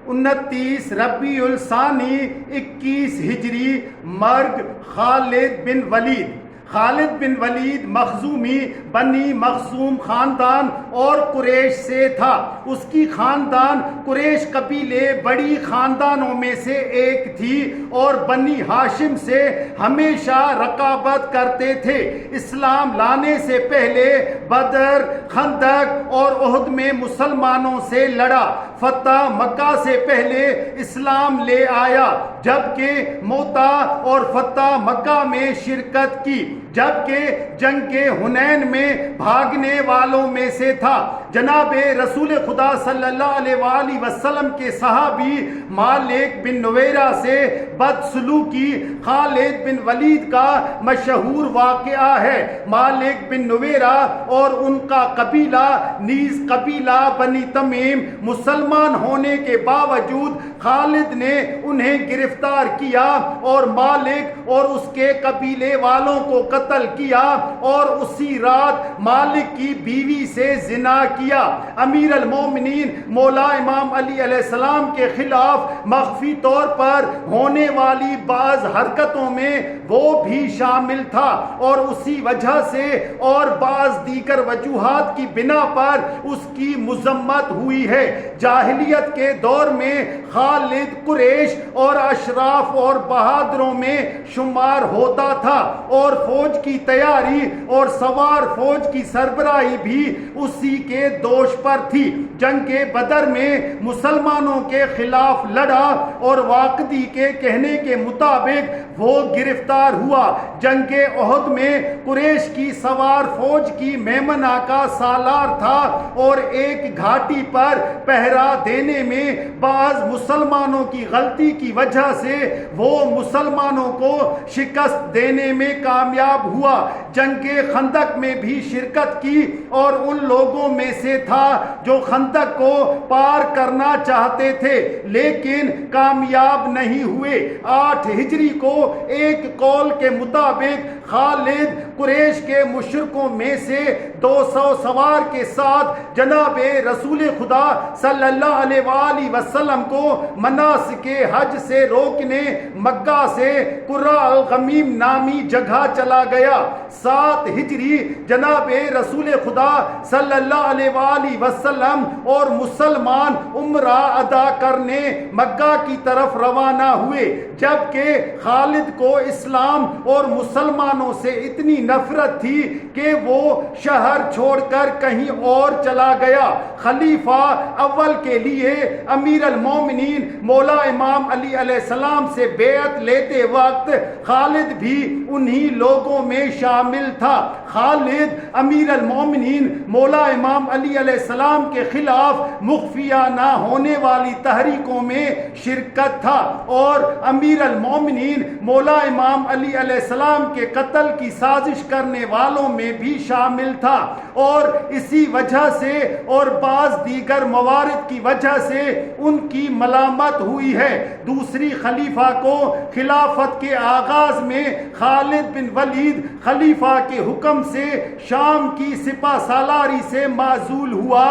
29 ربیع الثانی 21 ہجری مرگ خالد بن ولید مخزومی بنی مخزوم خاندان اور قریش سے تھا۔ اس کی خاندان قریش قبیلے بڑی خاندانوں میں سے ایک تھی اور بنی ہاشم سے ہمیشہ رقابت کرتے تھے۔ اسلام لانے سے پہلے بدر، خندق اور احد میں مسلمانوں سے لڑا۔ فتح مکہ سے پہلے اسلام لے آیا، جبکہ موتا اور فتح مکہ میں شرکت کی، جبکہ جنگ حنین میں بھاگنے والوں میں سے تھا۔ جناب رسول خدا صلی اللہ علیہ وآلہ وسلم کے صحابی مالک بن نویرہ سے بدسلوکی خالد بن ولید کا مشہور واقعہ ہے۔ مالک بن نویرہ اور ان کا قبیلہ نیز قبیلہ بنی تمیم مسلمان ہونے کے باوجود خالد نے انہیں گرفتار کیا اور مالک اور اس کے قبیلے والوں کو قتل کیا اور اسی رات مالک کی بیوی سے زنا کیا۔ امیر المومنین مولا امام علی علیہ السلام کے خلاف مخفی طور پر ہونے والی بعض حرکتوں میں وہ بھی شامل تھا اور اسی وجہ سے اور بعض دیگر وجوہات کی بنا پر اس کی مذمت ہوئی ہے۔ جاہلیت کے دور میں خالد قریش اور اشراف اور بہادروں میں شمار ہوتا تھا اور فوج کی تیاری اور سوار فوج کی سربراہی بھی اسی کے دوش پر تھی۔ جنگ بدر میں مسلمانوں کے خلاف لڑا اور واقعی کے کہنے کے مطابق وہ گرفتار ہوا۔ جنگ احد میں قریش کی سوار فوج کی میمنہ کا سالار تھا اور ایک گھاٹی پر پہرا دینے میں بعض مسلمانوں کی غلطی کی وجہ سے وہ مسلمانوں کو شکست دینے میں کامیاب ہوا۔ جنگ خندق میں بھی شرکت کی اور ان لوگوں میں سے تھا جو خندق کو پار کرنا چاہتے تھے لیکن کامیاب نہیں ہوئے۔ 8 ہجری کو ایک قول کے مطابق خالد قریش کے مشرکوں میں سے 200 سوار کے ساتھ جناب رسول خدا صلی اللہ علیہ وآلہ وسلم کو مناسک حج سے روکنے مکہ سے قرہ الغمیم نامی جگہ چلا گیا۔ 7 ہجری جناب رسول خدا صلی اللہ علیہ وآلہ وسلم اور مسلمان عمرہ ادا کرنے مکہ کی طرف روانہ ہوئے، جبکہ خالد کو اسلام اور مسلمانوں سے اتنی نفرت تھی کہ وہ شہر چھوڑ کر کہیں اور چلا گیا۔ خلیفہ اول کے لیے امیر المومنین مولا امام علی علیہ السلام سے بیعت لیتے وقت خالد بھی انہی لوگوں میں شامل تھا۔ خالد امیر المومنین مولا امام علی علیہ السلام کے خلاف مخفیانہ ہونے والی تحریکوں میں شرکت تھا اور امیر المومنین مولا امام علی علیہ السلام کے قتل کی سازش کرنے والوں میں بھی شامل تھا اور اسی وجہ سے اور بعض دیگر موارد کی وجہ سے ان کی ملامت ہوئی ہے۔ دوسری خلیفہ کو خلافت کے آغاز میں خالد بن ولید خلیفہ کے حکم سے شام کی سپہ سالاری سے معزول ہوا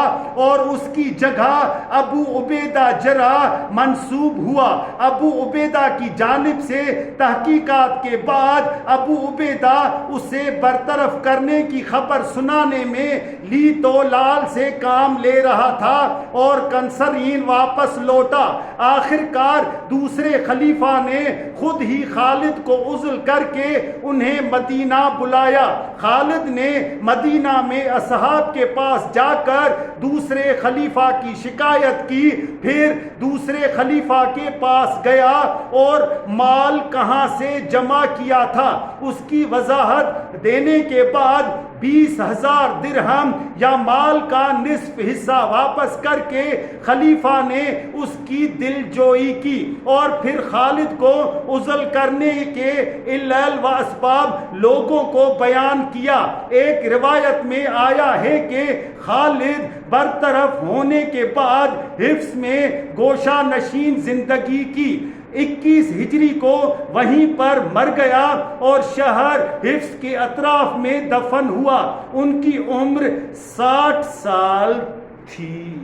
اور اس کی جگہ ابو عبیدہ جرح منصوب ہوا۔ ابو عبیدہ کی جانب سے تحقیقات کے بعد ابو عبیدہ اسے برطرف کرنے کی خبر سنانے میں لی تو لال سے کام لے رہا تھا اور کنسرین واپس لوٹا۔ آخر کار دوسرے خلیفہ نے خود ہی خالد کو عزل کر کے انہیں مدینہ بلایا۔ خالد نے مدینہ میں اصحاب کے پاس جا کر دوسرے خلیفہ کی شکایت کی، پھر دوسرے خلیفہ کے پاس گیا اور مال کہاں سے جمع کیا تھا اس کی وضاحت دینے کے بعد 20,000 درہم یا مال کا نصف حصہ واپس کر کے خلیفہ نے اس کی دل جوئی کی اور پھر خالد کو عزل کرنے کے علل و اسباب لوگوں کو بیان کیا۔ ایک روایت میں آیا ہے کہ خالد برطرف ہونے کے بعد حفظ میں گوشہ نشین زندگی کی، 21 ہجری کو وہیں پر مر گیا اور شہر حفظ کے اطراف میں دفن ہوا۔ ان کی عمر 60 سال تھی۔